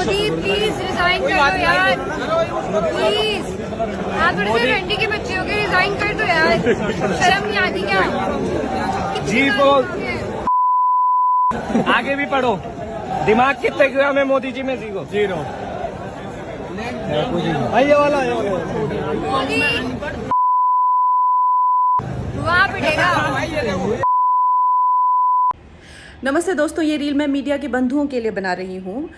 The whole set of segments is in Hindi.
मोदी प्लीज रिजाइन कर दो यार, प्लीज। आप थोड़े से रंडी के बच्चे हो गए, रिजाइन कर दो यार, शर्म नहीं आती क्या? जी बोल, आगे भी पढ़ो। दिमाग कितने ग्राम है मोदी जी में? 0। ये वाला मोदी वहाँ पिटेगा। नमस्ते दोस्तों, ये रील मैं मीडिया के बंधुओं के लिए बना रही हूँ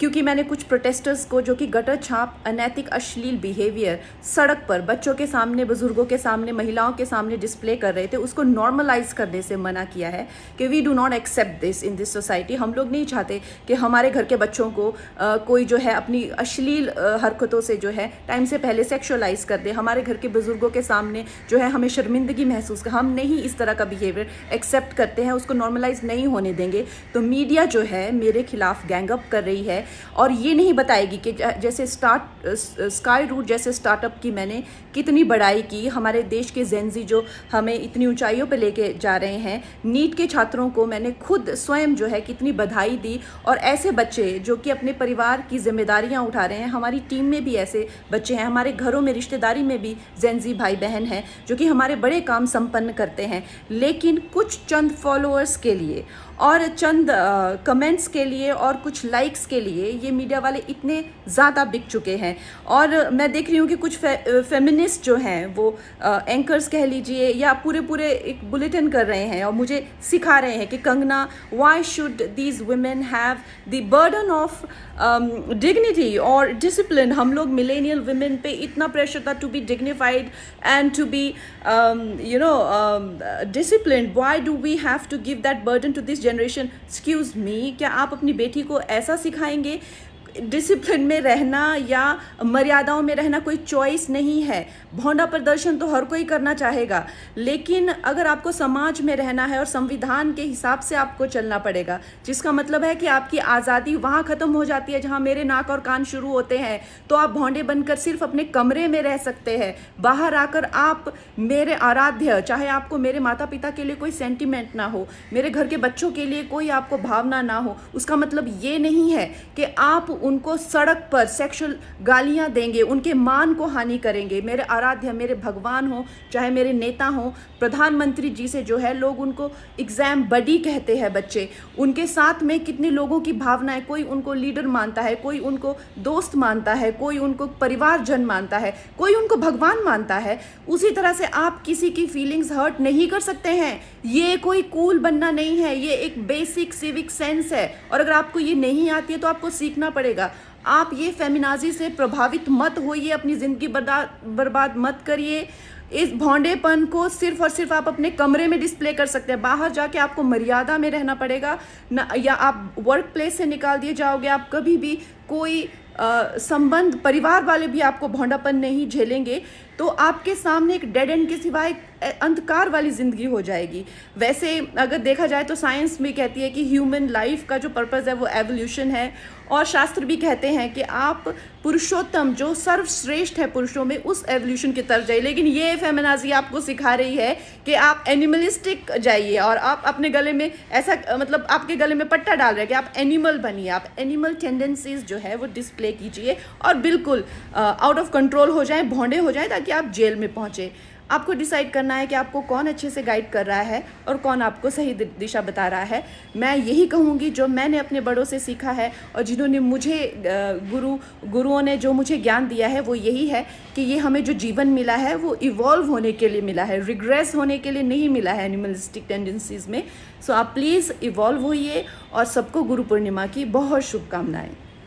क्योंकि मैंने कुछ प्रोटेस्टर्स को जो कि गटर छाप, अनैतिक, अश्लील बिहेवियर सड़क पर बच्चों के सामने, बुजुर्गों के सामने, महिलाओं के सामने डिस्प्ले कर रहे थे, उसको नॉर्मलाइज करने से मना किया है कि we do not accept this in this society. हम लोग नहीं चाहते कि हमारे घर के बच्चों को कोई जो है अपनी अश्लील हरकतों से जो है टाइम से पहले सेक्शुअलाइज कर दे। हमारे घर के बुजुर्गों के सामने जो है हमें शर्मिंदगी महसूस कर, हम नहीं इस तरह का बिहेवियर एक्सेप्ट करते हैं, उसको नॉर्मलाइज नहीं होने देंगे। तो मीडिया जो है मेरे खिलाफ गैंगअप कर रही है और ये नहीं बताएगी कि जैसे स्काई रूट जैसे स्टार्टअप की मैंने कितनी बड़ाई की, हमारे देश के जेनजी जो हमें इतनी ऊंचाइयों पे लेके जा रहे हैं, नीट के छात्रों को मैंने खुद स्वयं जो है कितनी बधाई दी। और ऐसे बच्चे जो कि अपने परिवार की जिम्मेदारियां उठा रहे हैं, हमारी टीम में भी ऐसे बच्चे हैं, हमारे घरों में रिश्तेदारी में भी जेनजी भाई बहन हैं जो कि हमारे बड़े काम संपन्न करते हैं, लेकिन कुछ चंद फॉलोअर्स के लिए और चंद कमेंट्स के लिए और कुछ लाइक्स के लिए ये मीडिया वाले इतने ज़्यादा बिक चुके हैं। और मैं देख रही हूँ कि कुछ फेमिनिस्ट जो हैं वो एंकर्स कह लीजिए या पूरे एक बुलेटिन कर रहे हैं और मुझे सिखा रहे हैं कि Kangana, why should these women have the burden of dignity और डिसिप्लिन। हम लोग मिलेनियल वुमेन पे इतना प्रेशर था to be dignified and to be disciplined, why do we have to give that burden to this generation? Excuse me, क्या आप अपनी बेटी को ऐसा सिखाएंगे? डिसिप्लिन में रहना या मर्यादाओं में रहना कोई चॉइस नहीं है। भौंडा प्रदर्शन तो हर कोई करना चाहेगा, लेकिन अगर आपको समाज में रहना है और संविधान के हिसाब से आपको चलना पड़ेगा, जिसका मतलब है कि आपकी आज़ादी वहाँ ख़त्म हो जाती है जहाँ मेरे नाक और कान शुरू होते हैं। तो आप भौंडे बनकर सिर्फ अपने कमरे में रह सकते हैं, बाहर आकर आप मेरे आराध्य, चाहे आपको मेरे माता पिता के लिए कोई सेंटिमेंट ना हो, मेरे घर के बच्चों के लिए कोई आपको भावना ना हो, उसका मतलब ये नहीं है कि आप उनको सड़क पर सेक्सुअल गालियां देंगे, उनके मान को हानि करेंगे। मेरे आराध्य, मेरे भगवान हो, चाहे मेरे नेता हो, प्रधानमंत्री जी से जो है लोग उनको एग्जाम बडी कहते हैं बच्चे, उनके साथ में कितने लोगों की भावनाएं, कोई उनको लीडर मानता है, कोई उनको दोस्त मानता है, कोई उनको परिवारजन मानता है, कोई उनको भगवान मानता है। उसी तरह से आप किसी की फीलिंग्स हर्ट नहीं कर सकते हैं। ये कोई कूल बनना नहीं है, ये एक बेसिक सिविक सेंस है और अगर आपको ये नहीं आती है तो आपको सीखना पड़ेगा। आप ये फेमिनाजी से प्रभावित मत होइए, अपनी ज़िंदगी बर्बाद मत करिए। इस भौंडेपन को सिर्फ और सिर्फ आप अपने कमरे में डिस्प्ले कर सकते हैं, बाहर जाके आपको मर्यादा में रहना पड़ेगा ना, या आप वर्क प्लेस से निकाल दिए जाओगे। आप कभी भी कोई संबंध, परिवार वाले भी आपको भौंडापन नहीं झेलेंगे, तो आपके सामने एक डेड एंड के सिवाय अंधकार वाली ज़िंदगी हो जाएगी। वैसे अगर देखा जाए तो साइंस भी कहती है कि ह्यूमन लाइफ का जो पर्पज़ है वो एवोल्यूशन है, और शास्त्र भी कहते हैं कि आप पुरुषोत्तम जो सर्वश्रेष्ठ है पुरुषों में, उस एवोल्यूशन की तरफ जाइए। लेकिन ये फेमिनाजी आपको सिखा रही है कि आप एनिमलिस्टिक जाइए और आप अपने गले में ऐसा, मतलब आपके गले में पट्टा डाल रहे हैं कि आप एनिमल बनिए, आप एनिमल टेंडेंसीज जो है वो डिस्प्ले कीजिए और बिल्कुल आउट ऑफ कंट्रोल हो जाए, भौंडे हो जाए, ताकि आप जेल में पहुँचे। आपको डिसाइड करना है कि आपको कौन अच्छे से गाइड कर रहा है और कौन आपको सही दिशा बता रहा है। मैं यही कहूँगी जो मैंने अपने बड़ों से सीखा है और जिन्होंने मुझे गुरुओं ने जो मुझे ज्ञान दिया है वो यही है कि ये हमें जो जीवन मिला है वो इवॉल्व होने के लिए मिला है, रिग्रेस होने के लिए नहीं मिला है एनिमलिस्टिक टेंडेंसीज में। सो आप प्लीज़ इवॉल्व होइए और सबको गुरु पूर्णिमा की बहुत शुभकामनाएं।